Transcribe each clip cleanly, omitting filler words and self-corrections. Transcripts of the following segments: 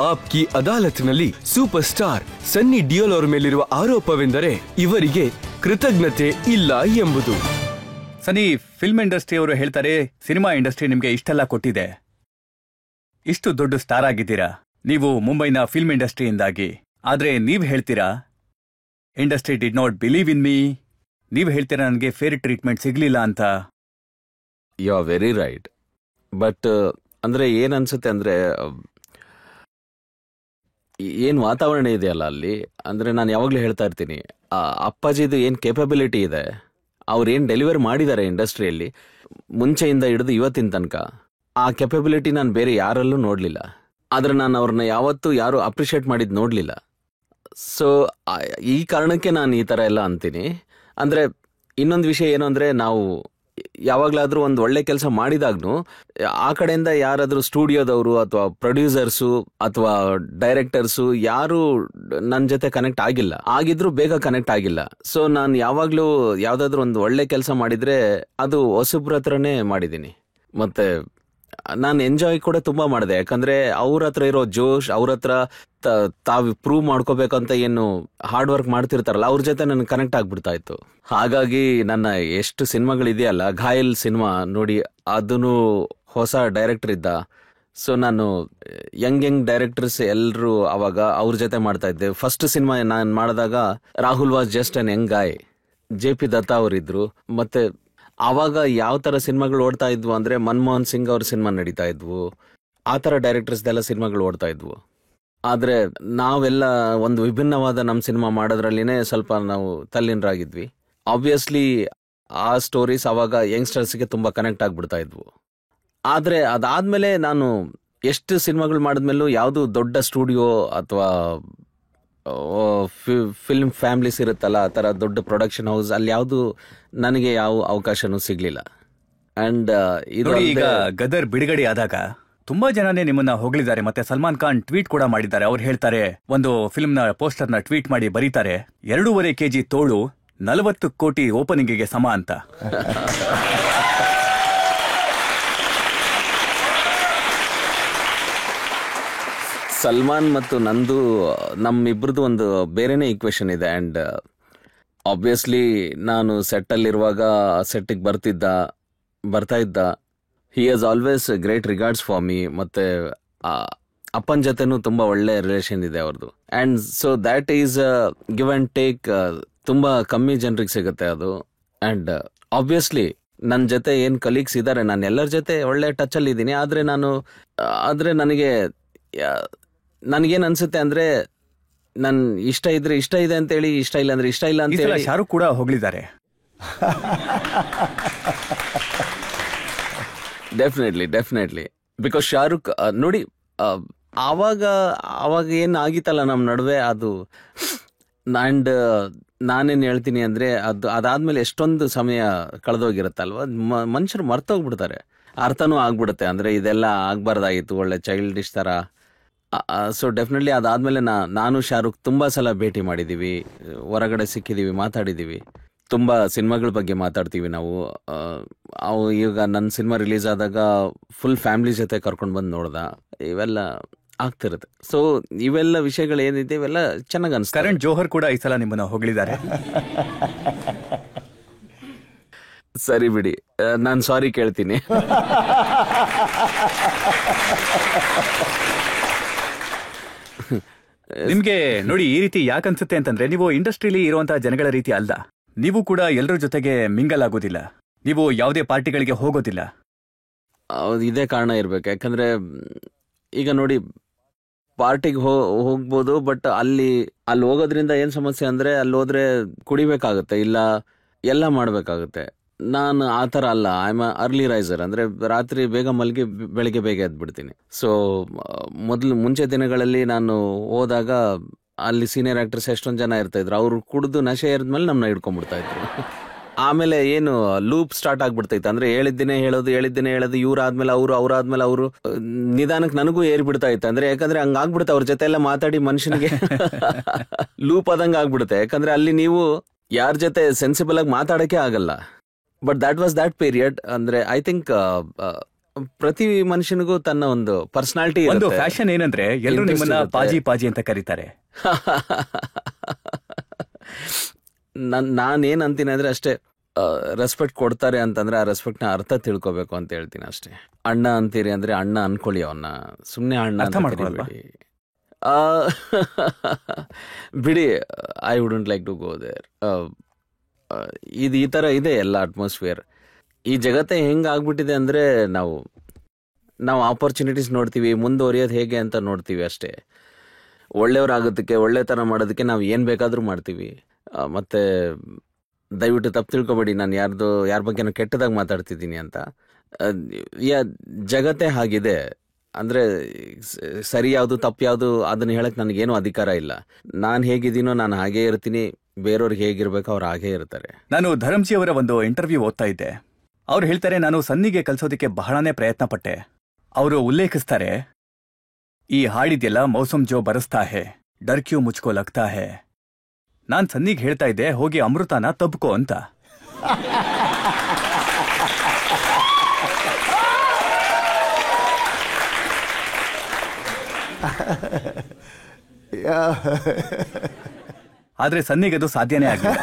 Aapki ಅದಾಲತ್ನಲ್ಲಿ super star Sunny Deol ಅವರ ಮೇಲಿರುವ ಆರೋಪವೆಂದರೆ ಇವರಿಗೆ ಕೃತಜ್ಞತೆ ಇಲ್ಲ ಎಂಬುದು. ಸನ್ನಿ, ಫಿಲ್ಮ್ ಇಂಡಸ್ಟ್ರಿ ಅವರು ಹೇಳ್ತಾರೆ ಸಿನಿಮಾ ಇಂಡಸ್ಟ್ರಿ ನಿಮ್ಗೆ ಇಷ್ಟೆಲ್ಲ ಕೊಟ್ಟಿದೆ, ಇಷ್ಟು ದೊಡ್ಡ ಸ್ಟಾರ್ ಆಗಿದ್ದೀರಾ ನೀವು ಮುಂಬೈನ ಫಿಲ್ಮ್ ಇಂಡಸ್ಟ್ರಿಯಿಂದಾಗಿ. ಆದ್ರೆ ನೀವ್ ಹೇಳ್ತೀರಾ industry did not believe in me, ನೀವ್ ಹೇಳ್ತೀರಾ ನನಗೆ ಫೇರ್ ಟ್ರೀಟ್ಮೆಂಟ್ ಸಿಗ್ಲಿಲ್ಲ ಅಂತ. You are very right. But ಅಂದ್ರೆ ಏನ್ ಅನ್ಸುತ್ತೆ ಅಂದ್ರೆ, ಏನ್ ವಾತಾವರಣ ಇದೆಯಲ್ಲ ಅಲ್ಲಿ, ಅಂದ್ರೆ ನಾನು ಯಾವಾಗ್ಲೂ ಹೇಳ್ತಾ ಇರ್ತೀನಿ, ಅಪ್ಪಾಜಿದು ಏನ್ ಕೇಪಬಿಲಿಟಿ ಇದೆ, ಅವ್ರೇನ್ ಡೆಲಿವರ್ ಮಾಡಿದ್ದಾರೆ ಇಂಡಸ್ಟ್ರಿಯಲ್ಲಿ ಮುಂಚೆಯಿಂದ ಹಿಡಿದು ಇವತ್ತಿನ ತನಕ, ಆ ಕೆಪಬಿಲಿಟಿ ನಾನು ಬೇರೆ ಯಾರಲ್ಲೂ ನೋಡ್ಲಿಲ್ಲ. ಆದ್ರೆ ನಾನು ಅವ್ರನ್ನ ಯಾವತ್ತೂ ಯಾರು ಅಪ್ರಿಷಿಯೇಟ್ ಮಾಡಿದ್ ನೋಡ್ಲಿಲ್ಲ. ಸೊ ಈ ಕಾರಣಕ್ಕೆ ನಾನು ಈ ತರ ಎಲ್ಲ ಅಂತೀನಿ. ಅಂದ್ರೆ ಇನ್ನೊಂದು ವಿಷಯ ಏನು ಅಂದ್ರೆ, ನಾವು ಯಾವಾಗ್ಲಾದ್ರೂ ಒಂದು ಒಳ್ಳೆ ಕೆಲಸ ಮಾಡಿದಾಗ್ನು ಆ ಕಡೆಯಿಂದ ಯಾರಾದ್ರೂ ಸ್ಟುಡಿಯೋದವರು ಅಥವಾ ಪ್ರೊಡ್ಯೂಸರ್ಸು ಅಥವಾ ಡೈರೆಕ್ಟರ್ಸು ಯಾರು ನನ್ನ ಜೊತೆ ಕನೆಕ್ಟ್ ಆಗಿದ್ರು ಬೇಗ ಕನೆಕ್ಟ್ ಆಗಿಲ್ಲ. ಸೊ ನಾನು ಯಾವಾಗ್ಲೂ ಯಾವ್ದಾದ್ರು ಒಂದು ಒಳ್ಳೆ ಕೆಲಸ ಮಾಡಿದ್ರೆ ಅದು ಹೊಸಬ್ರ ಹತ್ರನೇ ಮಾಡಿದ್ದೀನಿ. ಮತ್ತೆ ನಾನು ಎಂಜಾಯ್ ಕೂಡ ತುಂಬಾ ಮಾಡಿದೆ, ಯಾಕಂದ್ರೆ ಅವ್ರ ಹತ್ರ ಇರೋ ಜೋಶ್, ಅವ್ರ ಹತ್ರ ತಾವು ಪ್ರೂವ್ ಮಾಡ್ಕೋಬೇಕಂತ ಏನು ಹಾರ್ಡ್ ವರ್ಕ್ ಮಾಡ್ತಿರ್ತಾರಲ್ಲ, ಅವ್ರ ಜೊತೆ ನನ್ಗೆ ಕನೆಕ್ಟ್ ಆಗ್ಬಿಡ್ತಾ ಇತ್ತು. ಹಾಗಾಗಿ ನನ್ನ ಎಷ್ಟು ಸಿನಿಮಾಗಳಿದೆಯಲ್ಲ, ಘಾಯಲ್ ಸಿನಿಮಾ ನೋಡಿ, ಅದನ್ನು ಹೊಸ ಡೈರೆಕ್ಟರ್ ಇದ್ದ. ಸೊ ನಾನು ಯಂಗ್ ಡೈರೆಕ್ಟರ್ಸ್ ಎಲ್ಲರೂ ಅವಾಗ ಅವ್ರ ಜೊತೆ ಮಾಡ್ತಾ ಇದ್ದೆ. ಫಸ್ಟ್ ಸಿನಿಮಾ ನಾನು ಮಾಡಿದಾಗ Rahul was just an young guy, JP Datta ಅವರಿದ್ರು. ಮತ್ತೆ ಆವಾಗ ಯಾವ ತರ ಸಿನಿಮಾಗಳು ಓಡ್ತಾ ಇದ್ವು ಅಂದ್ರೆ, ಮನಮೋಹನ್ ಸಿಂಗ್ ಅವ್ರ ಸಿನಿಮಾ ನಡೀತಾ ಇದ್ವು, ಆ ತರ ಡೈರೆಕ್ಟರ್ಸ್ದೆಲ್ಲ ಸಿನಿಮಾಗಳು ಓಡ್ತಾ ಇದ್ವು. ಆದ್ರೆ ನಾವೆಲ್ಲ ಒಂದು ವಿಭಿನ್ನವಾದ ನಮ್ಮ ಸಿನಿಮಾ ಮಾಡೋದ್ರಲ್ಲಿನೇ ಸ್ವಲ್ಪ ನಾವು ತಲ್ಲೀನರಾಗಿದ್ವಿ. ಆಬ್ವಿಯಸ್ಲಿ ಆ ಸ್ಟೋರೀಸ್ ಅವಾಗ ಯಂಗ್ಸ್ಟರ್ಸ್ಗೆ ತುಂಬಾ ಕನೆಕ್ಟ್ ಆಗ್ಬಿಡ್ತಾ ಇದ್ವು. ಆದ್ರೆ ಅದಾದ್ಮೇಲೆ ನಾನು ಎಷ್ಟು ಸಿನಿಮಾಗಳು ಮಾಡಿದ್ಮೇಲೂ ಯಾವುದು ದೊಡ್ಡ ಸ್ಟುಡಿಯೋ ಅಥವಾ ಫಿಲ್ಮ್ ಫ್ಯಾಮಿಲೀಸ್ ಇರುತ್ತಲ್ಲ, ಆ ಥರ ದೊಡ್ಡ ಪ್ರೊಡಕ್ಷನ್ ಹೌಸ್, ಅಲ್ಲಿ ಯಾವುದು ನನಗೆ ಯಾವ ಅವಕಾಶನೂ ಸಿಗ್ಲಿಲ್ಲ. ಅಂಡ್ ಈಗ ಗದರ್ ಬಿಡುಗಡೆ ಆದಾಗ ತುಂಬಾ ಜನನೇ ನಿಮ್ಮನ್ನ ಹೊಗಳಿದ್ದಾರೆ. ಮತ್ತೆ ಸಲ್ಮಾನ್ ಖಾನ್ ಟ್ವೀಟ್ ಕೂಡ ಮಾಡಿದ್ದಾರೆ. ಅವ್ರು ಹೇಳ್ತಾರೆ, ಒಂದು ಫಿಲ್ಮ್ ನ ಪೋಸ್ಟರ್ ನ ಟ್ವೀಟ್ ಮಾಡಿ ಬರೀತಾರೆ, 2.5 kg ತೋಳು 40 ಕೋಟಿ ಓಪನಿಂಗಿಗೆ ಸಮ ಅಂತ. ಸಲ್ಮಾನ್ ಮತ್ತು ನಂದು ನಮ್ಮಿಬ್ರದ್ದು ಒಂದು ಬೇರೆನೇ ಈಕ್ವೇಶನ್ ಇದೆ. ಅಂಡ್ ಆಬ್ವಿಯಸ್ಲಿ ನಾನು ಸೆಟ್ಟಲ್ಲಿರುವಾಗ ಸೆಟ್ಟಿಗೆ ಬರ್ತಾ ಇದ್ದ. He has always great regards for me. ಮತ್ತೆ ಅಪ್ಪನ ಜೊತೆನೂ ತುಂಬಾ ಒಳ್ಳೆ ರಿಲೇಷನ್ ಇದೆ ಅವ್ರದ್ದು. And so that is give and take. ತುಂಬಾ ಕಮ್ಮಿ ಜನರಿಗೆ ಸಿಗುತ್ತೆ ಅದು. ಅಂಡ್ ಆಬ್ವಿಯಸ್ಲಿ ನನ್ನ ಜೊತೆ ಏನ್ ಕಲೀಗ್ಸ್ ಇದ್ದಾರೆ, ನಾನು ಎಲ್ಲರ ಜೊತೆ ಒಳ್ಳೆ ಟಚ್ ಅಲ್ಲಿ ಇದ್ದೀನಿ. ಆದ್ರೆ ನನಗೇನ್ ಅನ್ಸುತ್ತೆ ಅಂದ್ರೆ, ನನ್ ಇಷ್ಟ ಇದ್ರೆ ಇಷ್ಟ ಇದೆ ಅಂತೇಳಿ, ಇಷ್ಟ ಇಲ್ಲ ಅಂದ್ರೆ ಇಷ್ಟ ಇಲ್ಲ ಅಂತ ಹೇಳಿ. ಶಾರುಖ್ ಕೂಡ ಹೋಗ್ಲಿದ್ದಾರೆ. ಡೆಫಿನೆಟ್ಲಿ ಬಿಕಾಸ್ ಶಾರುಖ್ ನೋಡಿ, ಆವಾಗ ಏನ್ ಆಗಿತ್ತಲ್ಲ ನಮ್ ನಡುವೆ, ಅದು ಅಂಡ್ ನಾನೇನ್ ಹೇಳ್ತೀನಿ ಅಂದ್ರೆ, ಅದಾದ್ಮೇಲೆ ಎಷ್ಟೊಂದು ಸಮಯ ಕಳೆದೋಗಿರುತ್ತಲ್ವ, ಮನುಷ್ಯರು ಮರ್ತೋಗ್ಬಿಡ್ತಾರೆ, ಅರ್ಥನೂ ಆಗ್ಬಿಡುತ್ತೆ. ಅಂದ್ರೆ ಇದೆಲ್ಲ ಆಗ್ಬಾರ್ದಾಗಿತ್ತು, ಒಳ್ಳೆ ಚೈಲ್ಡಿಶ್ ತರ. ಸೊ ಡೆಫಿನೆಟ್ಲಿ ಅದಾದ್ಮೇಲೆ ನಾನು ಶಾರುಖ್ ತುಂಬಾ ಸಲ ಭೇಟಿ ಮಾಡಿದೀವಿ, ಹೊರಗಡೆ ಸಿಕ್ಕಿದೀವಿ, ಮಾತಾಡಿದೀವಿ, ತುಂಬಾ ಸಿನಿಮಾಗಳ ಬಗ್ಗೆ ಮಾತಾಡ್ತೀವಿ ನಾವು. ಈಗ ನನ್ನ ಸಿನಿಮಾ ರಿಲೀಸ್ ಆದಾಗ ಫುಲ್ ಫ್ಯಾಮಿಲಿ ಜೊತೆ ಕರ್ಕೊಂಡು ಬಂದು ನೋಡ್ದ, ಇವೆಲ್ಲ ಆಗ್ತಿರುತ್ತೆ. ಸೊ ಇವೆಲ್ಲ ವಿಷಯಗಳು ಏನಿದೆ ಇವೆಲ್ಲ ಚೆನ್ನಾಗಿ ಅನ್ಸುತ್ತೆ. ಕರಣ್ ಜೋಹರ್ ಕೂಡ ಈ ಸಲ ನಿಮ್ಮನ್ನ ಹೊಗಳಿದ್ದಾರೆ. ಸರಿ ಬಿಡಿ, ನಾನು ಸಾರಿ ಕೇಳ್ತೀನಿ. ನಿಮ್ಗೆ ನೋಡಿ ಈ ರೀತಿ ಯಾಕನ್ಸುತ್ತೆ ಅಂತಂದ್ರೆ, ನೀವು ಇಂಡಸ್ಟ್ರಿಲಿ ಇರುವಂತಹ ಜನಗಳ ರೀತಿ ಅಲ್ಲ. ನೀವು ಕೂಡ ಎಲ್ಲರ ಜೊತೆಗೆ ಮಿಂಗಲ್ ಆಗೋದಿಲ್ಲ, ನೀವು ಯಾವುದೇ ಪಾರ್ಟಿಗಳಿಗೆ ಹೋಗೋದಿಲ್ಲ. ಇದೇ ಕಾರಣ ಇರ್ಬೇಕು. ಯಾಕಂದ್ರೆ ಈಗ ನೋಡಿ, ಪಾರ್ಟಿಗೆ ಹೋಗ್ಬೋದು, ಬಟ್ ಅಲ್ಲಿ ಹೋಗೋದ್ರಿಂದ ಏನ್ ಸಮಸ್ಯೆ ಅಂದ್ರೆ, ಅಲ್ಲಿ ಹೋದ್ರೆ ಕುಡಿಬೇಕಾಗುತ್ತೆ, ಇಲ್ಲ ಎಲ್ಲ ಮಾಡ್ಬೇಕಾಗುತ್ತೆ. ನಾನು ಆ ಥರ ಅಲ್ಲ. I am early riser. ಅಂದ್ರೆ ರಾತ್ರಿ ಬೇಗ ಮಲಗಿ ಬೆಳಿಗ್ಗೆ ಬೇಗ ಎದ್ಬಿಡ್ತೀನಿ. ಸೊ ಮುಂಚೆ ದಿನಗಳಲ್ಲಿ ನಾನು ಹೋದಾಗ ಅಲ್ಲಿ ಸೀನಿಯರ್ ಆಕ್ಟರ್ಸ್ ಎಷ್ಟೊಂದು ಜನ ಇರ್ತಾ ಇದ್ರು, ಅವ್ರು ಕುಡಿದು ನಶೆ ಏರಿದ್ಮೇಲೆ ನಮ್ಮನ್ನ ಹಿಡ್ಕೊಂಡ್ಬಿಡ್ತಾ ಇದ್ರು. ಆಮೇಲೆ ಏನು ಲೂಪ್ ಸ್ಟಾರ್ಟ್ ಆಗ್ಬಿಡ್ತೈತೆ. ಅಂದ್ರೆ ಹೇಳಿದ್ದಿನೇ ಹೇಳೋದು, ಇವ್ರಾದ್ಮೇಲೆ ಅವ್ರಾದ್ಮೇಲೆ ಅವರು, ನಿಧಾನಕ್ಕೆ ನನಗೂ ಏರ್ಬಿಡ್ತಾ ಇತ್ತು. ಅಂದ್ರೆ ಯಾಕಂದ್ರೆ ಹಂಗಾಗ್ಬಿಡುತ್ತೆ, ಅವ್ರ ಜೊತೆ ಎಲ್ಲ ಮಾತಾಡಿ ಮನುಷ್ಯನಿಗೆ ಲೂಪ್ ಆದಂಗೆ ಆಗ್ಬಿಡುತ್ತೆ. ಯಾಕಂದ್ರೆ ಅಲ್ಲಿ ನೀವು ಯಾರ ಜೊತೆ ಸೆನ್ಸಿಬಲ್ ಆಗಿ ಮಾತಾಡಕ್ಕೆ ಆಗಲ್ಲ. But that was that period. ಅಂದ್ರೆ ಐ ಥಿಂಕ್ ಪ್ರತಿ ಮನುಷ್ಯನಿಗೂ ತನ್ನ ಒಂದು ಪರ್ಸನಾಲಿಟಿ ಒಂದು ಫ್ಯಾಷನ್ ಏನಂದ್ರೆ ಎಲ್ಲರೂ ನಿಮ್ಮನ್ನ ಪಾಜಿ ಪಾಜಿ ಅಂತ ಕರೀತಾರೆ. ನಾನೇನ್ ಅಂತೀನಿ ಅಂದ್ರೆ ಅಷ್ಟೇ, ರೆಸ್ಪೆಕ್ಟ್ ಕೊಡ್ತಾರೆ ಅಂತಂದ್ರೆ ಆ ರೆಸ್ಪೆಕ್ಟ್ ನ ಅರ್ಥ ತಿಳ್ಕೊಬೇಕು ಅಂತ ಹೇಳ್ತೀನಿ ಅಷ್ಟೇ. ಅಣ್ಣ ಅಂತೀರಿ ಅಂದ್ರೆ ಅಣ್ಣ ಅನ್ಕೊಳ್ಳಿ, ಅವನ್ನ ಸುಮ್ನೆ ಅಣ್ಣ ಅಂತ ಕರೀಬೇಡಿ. ಬಿಡಿ, I wouldn't like to go there. ಇದು ಈ ತರ ಇದೆ ಎಲ್ಲ ಅಟ್ಮಾಸ್ಫಿಯರ್. ಈ ಜಗತ್ತೇ ಹೆಂಗ್ ಆಗ್ಬಿಟ್ಟಿದೆ ಅಂದ್ರೆ ನಾವು ಆಪರ್ಚುನಿಟೀಸ್ ನೋಡ್ತೀವಿ, ಮುಂದುವರಿಯೋದು ಹೇಗೆ ಅಂತ ನೋಡ್ತೀವಿ ಅಷ್ಟೇ. ಒಳ್ಳೆಯವರಾಗೋದಕ್ಕೆ, ಒಳ್ಳೆತನ ಮಾಡೋದಕ್ಕೆ ನಾವು ಏನ್ ಬೇಕಾದ್ರೂ ಮಾಡ್ತೀವಿ. ಮತ್ತೆ ದಯವಿಟ್ಟು ತಪ್ಪು ತಿಳ್ಕೊಬೇಡಿ, ನಾನು ಯಾರ ಬಗ್ಗೆನೂ ಕೆಟ್ಟದಾಗಿ ಮಾತಾಡ್ತಿದ್ದೀನಿ ಅಂತ. ಜಗತ್ತೇ ಹಾಗಿದೆ. ಅಂದ್ರೆ ಸರಿ ಯಾವುದು ತಪ್ಪು ಯಾವುದು ಅದನ್ನ ಹೇಳಕ್ ನನಗೇನು ಅಧಿಕಾರ ಇಲ್ಲ. ನಾನು ಹೇಗಿದ್ದೀನೋ ನಾನು ಹಾಗೇ ಇರ್ತೀನಿ, ಬೇರೆಯವ್ರಿಗೆ ಹೇಗಿರ್ಬೇಕು ಅವ್ರು ಹಾಗೇ ಇರ್ತಾರೆ. ನಾನು ಧರಂಜಿ ಅವರ ಒಂದು ಇಂಟರ್ವ್ಯೂ ಓದ್ತಾ ಇದ್ದೆ. ಅವ್ರು ಹೇಳ್ತಾರೆ, ನಾನು ಸನ್ನಿಗೆ ಕಲಿಸೋದಕ್ಕೆ ಬಹಳನೇ ಪ್ರಯತ್ನ ಪಟ್ಟೆ. ಅವರು ಉಲ್ಲೇಖಿಸ್ತಾರೆ, ಈ ಹಾಡಿದೆಲ್ಲ ಮೌಸಮ್ ಜೋ ಬರಸ್ತಾ ಹೇ, ಡರ್ ಕ್ಯೂ ಮುಚ್ಕೋ ಲಗ್ತಾ ಹೇ. ನಾನ್ ಸನ್ನಿಗೆ ಹೇಳ್ತಾ ಇದ್ದೆ, ಹೋಗಿ ಅಮೃತನ ತಬ್ಕೋ ಅಂತ. ಆದ್ರೆ ಸನ್ನಿಗದು ಸಾಧ್ಯನೇ ಆಗಿಲ್ಲ.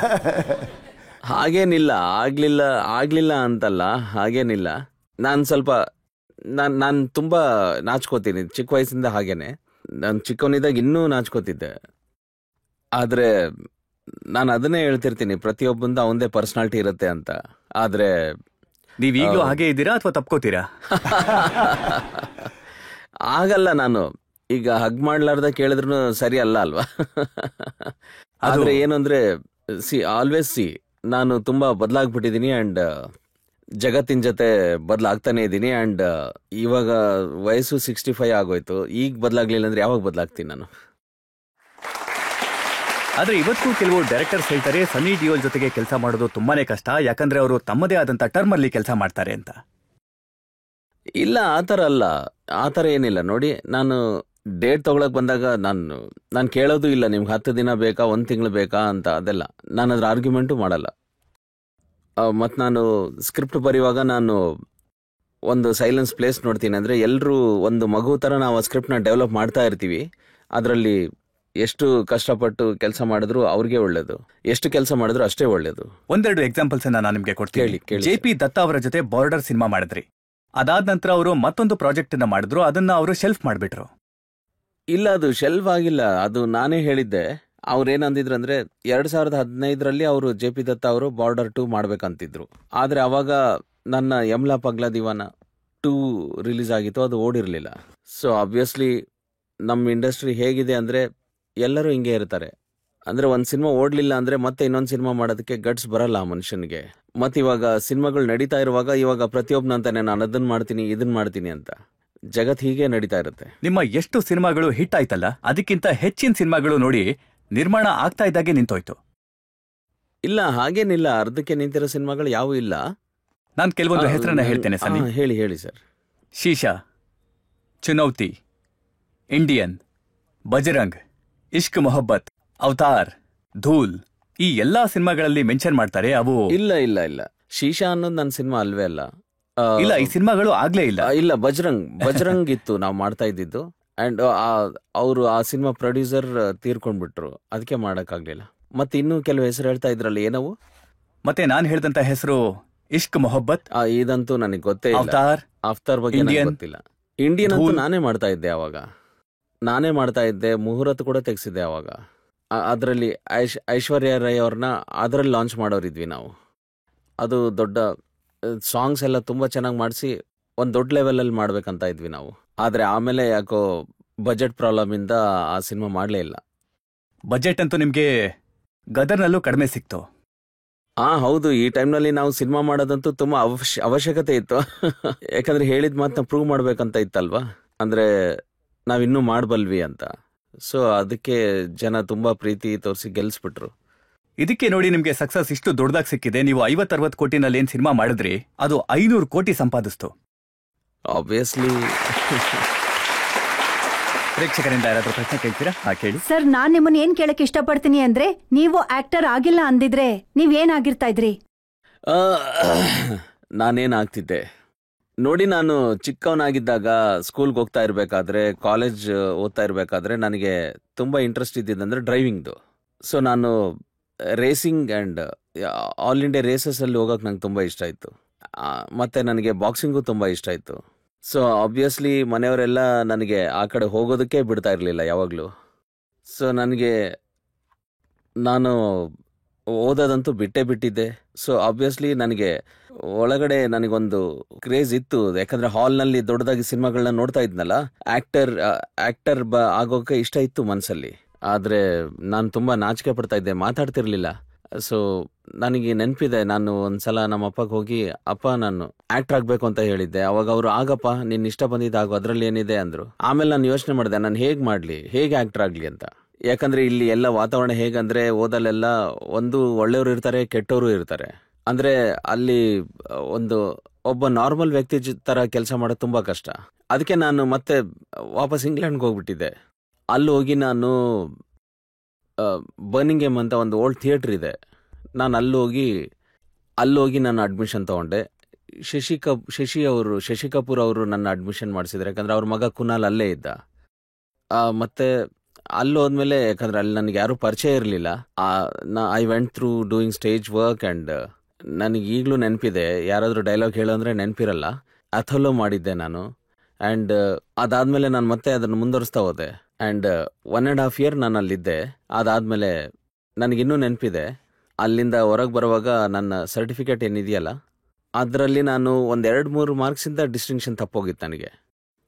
ಹಾಗೇನಿಲ್ಲ, ಆಗ್ಲಿಲ್ಲ ಅಂತಲ್ಲ, ಹಾಗೇನಿಲ್ಲ. ನಾನು ತುಂಬಾ ನಾಚ್ಕೋತೀನಿ ಚಿಕ್ಕ ವಯಸ್ಸಿಂದ. ಹಾಗೇನೆ ನಾನು ಚಿಕ್ಕವನಿದ್ದಾಗ ಇನ್ನೂ ನಾಚ್ಕೋತಿದ್ದೆ. ಆದ್ರೆ ನಾನು ಅದನ್ನೇ ಹೇಳ್ತಿರ್ತೀನಿ, ಪ್ರತಿಯೊಬ್ಬಂದ ಅವಂದೇ ಪರ್ಸನಾಲಿಟಿ ಇರುತ್ತೆ ಅಂತ. ಆದ್ರೆ ನೀವೀಗ್ಲೂ ಹಾಗೆ ಇದ್ದೀರಾ ಅಥವಾ ತಪ್ಕೋತೀರಾ? ಆಗಲ್ಲ. ನಾನು ಈಗ ಹಗ್ ಮಾಡ್ಲಾರ್ದ ಕೇಳಿದ್ರು ಸರಿ ಅಲ್ಲ ಅಲ್ವಾ? ಆದ್ರೆ ಏನು ಅಂದ್ರೆ, ಆಲ್ವೇಸ್ ನಾನು ತುಂಬಾ ಬದಲಾಗ್ಬಿಟ್ಟಿದೀನಿ ಅಂಡ್ ಜಗತ್ತಿನ ಜೊತೆ ಬದಲಾಗ್ತಾನೆ ಇದ್ದೀನಿ. ಅಂಡ್ ಇವಾಗ ವಯಸ್ಸು 65 ಆಗೋಯ್ತು. ಈಗ ಬದಲಾಗ್ಲಿಲ್ಲ ಅಂದ್ರೆ ಯಾವಾಗ ಬದಲಾಗ್ತೀನಿ ನಾನು? ಆದ್ರೆ ಇವತ್ತು ಕೆಲವು ಡೈರೆಕ್ಟರ್ಸ್ ಹೇಳ್ತಾರೆ, ಸನ್ನಿ ಡಿಯೋಲ್ ಜೊತೆಗೆ ಕೆಲಸ ಮಾಡೋದು ತುಂಬಾನೇ ಕಷ್ಟ, ಯಾಕಂದ್ರೆ ಅವರು ತಮ್ಮದೇ ಆದಂತ ಟರ್ಮ್ ಅಲ್ಲಿ ಕೆಲಸ ಮಾಡ್ತಾರೆ ಅಂತ. ಇಲ್ಲ, ಆತರ ಅಲ್ಲ, ಆತರ ಏನಿಲ್ಲ. ನೋಡಿ, ನಾನು ಡೇಟ್ ತಗೊಳಕ್ ಬಂದಾಗ ನಾನು ಕೇಳೋದು ಇಲ್ಲ, ನಿಮ್ಗೆ 10 ದಿನ ಬೇಕಾ, 1 ತಿಂಗಳು ಬೇಕಾ ಅಂತ. ಅದೆಲ್ಲ ನಾನು ಅದ್ರ ಆರ್ಗ್ಯುಮೆಂಟು ಮಾಡಲ್ಲ. ಮತ್ತು ನಾನು ಸ್ಕ್ರಿಪ್ಟ್ ಬರೆಯುವಾಗ ನಾನು ಒಂದು ಸೈಲೆನ್ಸ್ ಪ್ಲೇಸ್ ನೋಡ್ತೀನಿ. ಅಂದರೆ ಎಲ್ಲರೂ ಒಂದು ಮಗು ಥರ ನಾವು ಆ ಸ್ಕ್ರಿಪ್ಟ್ನ ಡೆವಲಪ್ ಮಾಡ್ತಾ ಇರ್ತೀವಿ. ಅದರಲ್ಲಿ ಎಷ್ಟು ಕಷ್ಟಪಟ್ಟು ಕೆಲಸ ಮಾಡಿದ್ರು ಅವ್ರಿಗೆ ಒಳ್ಳೇದು, ಎಷ್ಟು ಕೆಲಸ ಮಾಡಿದ್ರು ಅಷ್ಟೇ ಒಳ್ಳೇದು. ಒಂದೆರಡು ಎಕ್ಸಾಂಪಲ್ಸ್ ನಾನು ನಿಮಗೆ ಕೊಡ್ತೀನಿ. JP ದತ್ತಾ ಅವರ ಜೊತೆ ಬಾರ್ಡರ್ ಸಿನಿಮಾ ಮಾಡಿದ್ರಿ. ಅದಾದ ನಂತರ ಅವರು ಮತ್ತೊಂದು ಪ್ರಾಜೆಕ್ಟ್ ಅನ್ನ ಮಾಡಿದ್ರು, ಅದನ್ನ ಅವರು ಶೆಲ್ಫ್ ಮಾಡಿಬಿಟ್ರು. ಇಲ್ಲ, ಅದು ಶೆಲ್ಫ್ ಆಗಿಲ್ಲ, ಅದು ನಾನೇ ಹೇಳಿದ್ದೆ. ಅವ್ರೇನಂದಿದ್ರು ಅಂದ್ರೆ 2015ರಲ್ಲಿ ಅವರು JP ದತ್ತಾ ಅವರು ಬಾರ್ಡರ್ 2 ಮಾಡ್ಬೇಕಂತಿದ್ರು. ಆದ್ರೆ ಅವಾಗ ನನ್ನ ಯಮ್ಲಾ ಪಗ್ಲಾ ದಿವಾನ 2 ರಿಲೀಸ್ ಆಗಿತ್ತು, ಅದು ಓಡಿರ್ಲಿಲ್ಲ. ಸೊ ಆಬ್ವಿಯಸ್ಲಿ ನಮ್ಮ ಇಂಡಸ್ಟ್ರಿ ಹೇಗಿದೆ ಅಂದ್ರೆ ಎಲ್ಲರೂ ಹಿಂಗೆ ಇರ್ತಾರೆ. ಅಂದ್ರೆ ಒಂದ್ ಸಿನಿಮಾ ಓಡ್ಲಿಲ್ಲ ಅಂದ್ರೆ ಮತ್ತೆ ಇನ್ನೊಂದು ಸಿನಿಮಾ ಮಾಡೋದಕ್ಕೆ ಗಟ್ಸ್ ಬರಲ್ಲ ಆ ಮನುಷ್ಯನಿಗೆ. ಮತ್ತೆ ಇವಾಗ ಸಿನಿಮಾಗಳು ನಡೀತಾ ಇರುವಾಗ ಇವಾಗ ಪ್ರತಿಯೊಬ್ಬನಂತಾನೆ ನಾನು ಅದನ್ನ ಮಾಡ್ತೀನಿ ಇದನ್ನ ಮಾಡ್ತೀನಿ ಅಂತ. ಜಗತ್ ಹೀಗೆ ನಡೀತಾ ಇರುತ್ತೆ. ನಿಮ್ಮ ಎಷ್ಟು ಸಿನಿಮಾಗಳು ಹಿಟ್ ಆಯ್ತಲ್ಲ, ಅದಕ್ಕಿಂತ ಹೆಚ್ಚಿನ ಸಿನಿಮಾಗಳು ನೋಡಿ ನಿರ್ಮಾಣ ಆಗ್ತಾ ಇದ್ದಾಗೆ ನಿಂತೋಯ್ತು. ಇಲ್ಲ, ಹಾಗೇನಿಲ್ಲ, ಅರ್ಧಕ್ಕೆ ನಿಂತಿರೋ ಸಿನಿಮಾಗಳು ಯಾವೂ ಇಲ್ಲ. ನಾನು ಕೆಲವೊಂದು ಹೆಸರನ್ನ ಹೇಳ್ತೇನೆ ಸನ್ನಿ. ಹೇಳಿ sir. ಶೀಶಾ, ಚುನೌತಿ, Indian, Bajrang, Ishq Mohabbat, avatar, ಧೂಲ್, ಈ ಎಲ್ಲಾ ಸಿನಿಮಾಗಳಲ್ಲಿ ಮೆನ್ಷನ್ ಮಾಡ್ತಾರೆ. ಅವು ಇಲ್ಲ ಶೀಶಾ ಅನ್ನೋದು ನನ್ನ ಸಿನಿಮಾ ಅಲ್ವೇ ಅಲ್ಲ. ಇಲ್ಲ, ಈ ಸಿನಿಮಾಗಳು ಆಗ್ಲೇ ಇಲ್ಲ. ಇಲ್ಲ, ಬಜರಂಗ್ ಇತ್ತು ನಾವು ಮಾಡ್ತಾ ಇದ್ದಿದ್ದು. ಅಂಡ್ ಅವರು ಆ ಸಿನಿಮಾ ಪ್ರೊಡ್ಯೂಸರ್ ತೀರ್ಕೊಂಡ್ಬಿಟ್ರು, ಅದಕ್ಕೆ ಮಾಡಕ್ಕಾಗ್ಲಿಲ್ಲ. ಮತ್ತೆ ಇನ್ನೂ ಕೆಲವು ಹೆಸರು ಹೇಳ್ತಾ ಇದ್ರಲ್ಲ, ಏನವು? ಮತ್ತೆ ನಾನ್ ಹೇಳ್ದಂತ ಹೆಸರು ಇಶ್ಕ್ ಮೊಹಬ್ಬತ್. ಇದಂತೂ ನನಗೆ ಗೊತ್ತೇ ಇಲ್ಲ. ಅವತಾರ್ ಬಗ್ಗೆ ಗೊತ್ತಿಲ್ಲ. ಇಂಡಿಯನ್ ಅಂತೂ ನಾನೇ ಮಾಡ್ತಾ ಇದ್ದೆ ಅವಾಗ. ನಾನೇ ಮಾಡ್ತಾ ಇದ್ದೆ, ಮುಹೂರ್ತ ಕೂಡ ತೆಗ್ಸಿದ್ದೆ ಅವಾಗ. ಅದರಲ್ಲಿ ಐಶ್ವರ್ಯ ರೈ ಅವ್ರನ್ನ ಅದರಲ್ಲಿ ಲಾಂಚ್ ಮಾಡೋರಿದ್ವಿ ನಾವು. ಅದು ದೊಡ್ಡ ಸಾಂಗ್ಸ್ ಎಲ್ಲ ತುಂಬಾ ಚೆನ್ನಾಗಿ ಮಾಡಿಸಿ ಒಂದು ದೊಡ್ಡ ಲೆವೆಲಲ್ಲಿ ಮಾಡ್ಬೇಕಂತ ಇದ್ವಿ ನಾವು. ಆದ್ರೆ ಆಮೇಲೆ ಯಾಕೋ ಬಜೆಟ್ ಪ್ರಾಬ್ಲಮ್ ಇಂದ ಆ ಸಿನಿಮಾ ಮಾಡಲೇ ಇಲ್ಲ. ಬಜೆಟ್ ಅಂತೂ ನಿಮ್ಗೆ ಗದರ್ನಲ್ಲೂ ಕಡಿಮೆ ಸಿಕ್ತು. ಹೌದು, ಈ ಟೈಮ್ನಲ್ಲಿ ನಾವು ಸಿನಿಮಾ ಮಾಡೋದಂತೂ ತುಂಬಾ ಅವಶ್ಯಕತೆ ಇತ್ತು. ಯಾಕಂದ್ರೆ ಹೇಳಿದ ಮಾತನ್ನ ಪ್ರೂವ್ ಮಾಡ್ಬೇಕಂತ ಇತ್ತಲ್ವಾ, ಅಂದ್ರೆ ನಾವಿನ್ನೂ ಮಾಡಬಲ್ವಿ ಅಂತ. ಸೊ ಅದಕ್ಕೆ ಜನ ತುಂಬಾ ಪ್ರೀತಿ ತೋರಿಸಿ ಗೆಲ್ಸ್ಬಿಟ್ರು. ಇದಕ್ಕೆ ನೋಡಿ ನಿಮ್ಗೆ ಸಕ್ಸಸ್ ಇಷ್ಟು ದೊಡ್ಡದಾಗಿ ಸಿಕ್ಕಿದೆ. ನೀವು 50-60 ಕೋಟಿನಲ್ಲಿ ಏನ್ ಸಿನಿಮಾ ಮಾಡಿದ್ರಿ, ಅದು 500 ಕೋಟಿ ಸಂಪಾದಿಸ್ತು. ಆಬ್ವಿಯಸ್ಲಿ. ಪ್ರೇಕ್ಷಕರಿಂದ ಯಾರಾದ್ರೂ ಪ್ರಶ್ನೆ ಕೇಳ್ತೀರಾ? ಕೇಳಿ ಸರ್. ನಾನ್ ನಿಮ್ಮನ್ನ ಏನ್ ಕೇಳಕ್ ಇಷ್ಟಪಡ್ತೀನಿ ಅಂದ್ರೆ, ನೀವು ಆಕ್ಟರ್ ಆಗಿಲ್ಲ ಅಂದಿದ್ರೆ ನೀವ್ ಏನಾಗಿರ್ತಾ ಇದ್ರಿ? ನಾನೇನಾಗ್ತಿದ್ದೆ, ನೋಡಿ, ನಾನು ಚಿಕ್ಕವನಾಗಿದ್ದಾಗ ಸ್ಕೂಲ್ಗೆ ಹೋಗ್ತಾ ಇರಬೇಕಾದ್ರೆ, ಕಾಲೇಜ್ ಓದ್ತಾ ಇರಬೇಕಾದ್ರೆ ನನಗೆ ತುಂಬ ಇಂಟ್ರೆಸ್ಟ್ ಇದ್ದಿದ್ದಂದ್ರೆ ಡ್ರೈವಿಂಗ್ದು. ಸೊ ನಾನು ರೇಸಿಂಗ್ ಆ್ಯಂಡ್ ಆಲ್ ಇಂಡಿಯಾ ರೇಸಸಲ್ಲಿ ಹೋಗೋಕೆ ನಂಗೆ ತುಂಬ ಇಷ್ಟ ಇತ್ತು. ಮತ್ತು ನನಗೆ ಬಾಕ್ಸಿಂಗು ತುಂಬ ಇಷ್ಟ ಇತ್ತು. ಸೊ ಆಬ್ವಿಯಸ್ಲಿ ಮನೆಯವರೆಲ್ಲ ನನಗೆ ಆ ಕಡೆ ಹೋಗೋದಕ್ಕೆ ಬಿಡ್ತಾ ಇರಲಿಲ್ಲ ಯಾವಾಗಲೂ. ಸೊ ನಾನು ಓದೋದಂತೂ ಬಿಟ್ಟಿದ್ದೆ. ಸೊ ಆಬ್ವಿಯಸ್ಲಿ ನನಗೆ ಒಳಗಡೆ ನನಗೊಂದು ಕ್ರೇಜ್ ಇತ್ತು, ಯಾಕಂದ್ರೆ ಹಾಲ್ನಲ್ಲಿ ದೊಡ್ಡದಾಗಿ ಸಿನಿಮಾಗಳನ್ನ ನೋಡ್ತಾ ಇದ್ನಲ್ಲ, ಆಕ್ಟರ್ ಆಗೋಕೆ ಇಷ್ಟ ಇತ್ತು ಮನಸ್ಸಲ್ಲಿ. ಆದರೆ ನಾನು ತುಂಬ ನಾಚಿಕೆ ಪಡ್ತಾ ಇದ್ದೆ, ಮಾತಾಡ್ತಿರ್ಲಿಲ್ಲ. ಸೊ ನನಗೆ ನೆನಪಿದೆ, ನಾನು ಒಂದ್ಸಲ ನಮ್ಮ ಅಪ್ಪಗೆ ಹೋಗಿ, ಅಪ್ಪ ನಾನು ಆಕ್ಟರ್ ಆಗಬೇಕು ಅಂತ ಹೇಳಿದ್ದೆ. ಅವಾಗ ಅವರು, ಆಗಪ್ಪ ನಿನ್ನ ಇಷ್ಟ ಬಂದಿದ್ದಾಗು, ಅದರಲ್ಲಿ ಏನಿದೆ ಅಂದರು. ಆಮೇಲೆ ನಾನು ಯೋಚನೆ ಮಾಡಿದೆ, ನಾನು ಹೇಗೆ ಆಕ್ಟರ್ ಆಗಲಿ ಅಂತ. ಯಾಕಂದ್ರೆ ಇಲ್ಲಿ ಎಲ್ಲ ವಾತಾವರಣ ಹೇಗಂದ್ರೆ, ಓದಲ್ಲೆಲ್ಲ ಒಂದು ಒಳ್ಳೆಯವರು ಇರ್ತಾರೆ, ಕೆಟ್ಟವರು ಇರ್ತಾರೆ. ಅಂದ್ರೆ ಅಲ್ಲಿ ಒಬ್ಬ ನಾರ್ಮಲ್ ವ್ಯಕ್ತಿ ತರ ಕೆಲಸ ಮಾಡೋದು ತುಂಬಾ ಕಷ್ಟ. ಅದಕ್ಕೆ ನಾನು ಮತ್ತೆ ವಾಪಸ್ ಇಂಗ್ಲೆಂಡ್ಗೆ ಹೋಗ್ಬಿಟ್ಟಿದ್ದೆ. ಅಲ್ಲಿ ಹೋಗಿ ನಾನು ಬರ್ನಿಂಗೇಮ್ ಅಂತ ಒಂದು ಓಲ್ಡ್ ಥಿಯೇಟರ್ ಇದೆ, ನಾನು ಅಲ್ಲೋಗಿ ನಾನು ಅಡ್ಮಿಷನ್ ತಗೊಂಡೆ. ಶಶಿ ಕಪೂರ್ ಅವರು ನನ್ನ ಅಡ್ಮಿಷನ್ ಮಾಡಿಸಿದ್ರು, ಯಾಕಂದ್ರೆ ಅವ್ರ ಮಗ ಕುನಾಲ್ ಅಲ್ಲೇ ಇದ್ದ. ಮತ್ತೆ ಅಲ್ಲಿ ಹೋದ್ಮೇಲೆ, ಯಾಕಂದ್ರೆ ಅಲ್ಲಿ ನನಗೆ ಯಾರೂ ಪರಿಚಯ ಇರಲಿಲ್ಲ, I went through doing stage work. And ನನಗೆ ಈಗಲೂ ನೆನಪಿದೆ, ಯಾರಾದರೂ ಡೈಲಾಗ್ ಹೇಳೋ ಅಂದರೆ ನೆನಪಿರಲ್ಲ, ಅಥಲ್ಲೋ ಮಾಡಿದ್ದೆ ನಾನು. ಆ್ಯಂಡ್ ಅದಾದಮೇಲೆ ನಾನು ಮತ್ತೆ ಅದನ್ನು ಮುಂದುವರಿಸ್ತಾ ಹೋದೆ. ಆ್ಯಂಡ್ 1.5 year ನಾನು ಅಲ್ಲಿದ್ದೆ. ಅದಾದಮೇಲೆ ನನಗಿನ್ನೂ ನೆನಪಿದೆ, ಅಲ್ಲಿಂದ ಹೊರಗೆ ಬರುವಾಗ ನನ್ನ ಸರ್ಟಿಫಿಕೇಟ್ ಏನಿದೆಯಲ್ಲ, ಅದರಲ್ಲಿ ನಾನು 1-2-3 ಮಾರ್ಕ್ಸಿಂದ ಡಿಸ್ಟಿಂಕ್ಷನ್ ತಪ್ಪೋಗಿತ್ತು ನನಗೆ.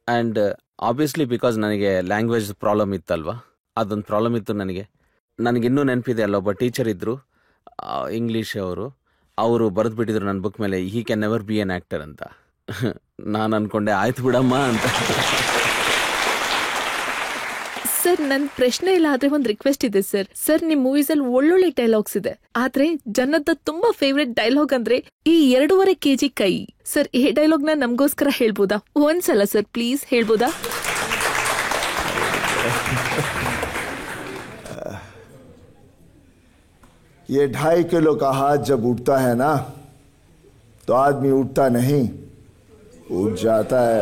ಆ್ಯಂಡ್ ಆಬ್ವಿಯಸ್ಲಿ ಬಿಕಾಸ್ ನನಗೆ ಲ್ಯಾಂಗ್ವೇಜ್ ಪ್ರಾಬ್ಲಮ್ ಇತ್ತಲ್ವ, ಅದೊಂದು ಪ್ರಾಬ್ಲಮ್ ಇತ್ತು ನನಗೆ. ನನಗಿನ್ನೂ ನೆನಪಿದೆ, ಅಲ್ಲೊಬ್ಬ ಟೀಚರ್ ಇದ್ದರು, ಇಂಗ್ಲೀಷ್ ಅವರು ಬರೆದು ಬಿಟ್ಟಿದ್ರು ನನ್ನ ಬುಕ್ ಮೇಲೆ, he can never be N actor ಅಂತ. ನಾನು ಅನ್ಕೊಂಡೆ, ಆಯ್ತು ಬಿಡಮ್ಮ ಅಂತ. ಸರ್, ನನ್ನ ಪ್ರಶ್ನೆ ಇಲ್ಲ, ಆದ್ರೆ ಒಂದು ರಿಕ್ವೆಸ್ಟ್ ಇದೆ ಸರ್. ಸರ್, ನಿಮ್ ಮೂವೀಸ್ ಅಲ್ಲಿ ಒಳ್ಳೊಳ್ಳೆ ಡೈಲಾಗ್ಸ್ ಇದೆ, ಆದ್ರೆ ಜನದ ತುಂಬಾ ಫೇವ್ರೆಟ್ ಡೈಲಾಗ್ ಅಂದ್ರೆ ಈ 2.5 kg ಕೈ. ಸರ್, ಈ ಡೈಲಾಗ್ ನ ನಮಗೋಸ್ಕರ ಹೇಳ್ಬೋದಾ? ಒಂದ್ಸಲ ಸರ್ ಪ್ಲೀಸ್ ಹೇಳ್ಬೋದಾ? ये 2.5 किलो का हाथ जब उठता है ना, तो आदमी उठता नहीं, उठ जाता है.